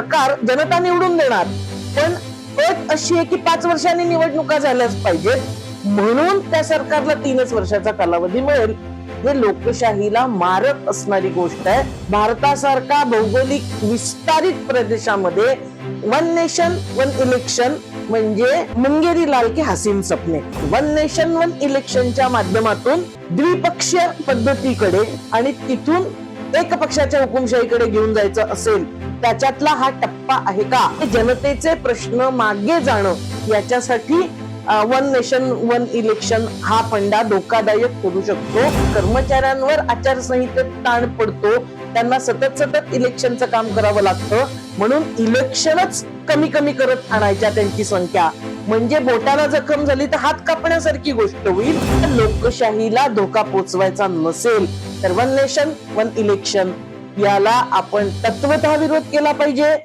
सरकार जनता निवडून देणार, पण अट अशी आहे की 5 वर्षांनी निवडणुका झाल्याच पाहिजेत, म्हणून त्या सरकारला 3च वर्षाचा कालावधी मिळेल. हे लोकशाहीला मारक असणारी गोष्ट आहे. भारतासारखा भौगोलिक विस्तारित प्रदेशामध्ये 1 नेशन 1 इलेक्शन म्हणजे मुंगेरी लाल की हसीन सपने. 1 नेशन 1 इलेक्शनच्या माध्यमातून द्विपक्षीय पद्धतीकडे आणि तिथून एक पक्षाच्या हुकुमशाहीकडे घेऊन जायचं असेल, त्याच्यातला हा टप्पा आहे का? जनतेचे प्रश्न मागे जाणं याच्यासाठी 1 नेशन 1 इलेक्शन हा फंडा धोकादायक ठरू शकतो. कर्मचाऱ्यांवर आचारसंहितेत ताण पडतो, त्यांना सतत इलेक्शनचं काम करावं लागतं, म्हणून इलेक्शनच कमी करत आणायच्या त्यांची संख्या, म्हणजे बोटाला जखम झाली तर हात कापण्यासारखी गोष्ट होईल. लोकशाहीला धोका पोचवायचा नसेल तर 1 नेशन 1 इलेक्शन याला आपण तत्वतः विरोध केला पाहिजे.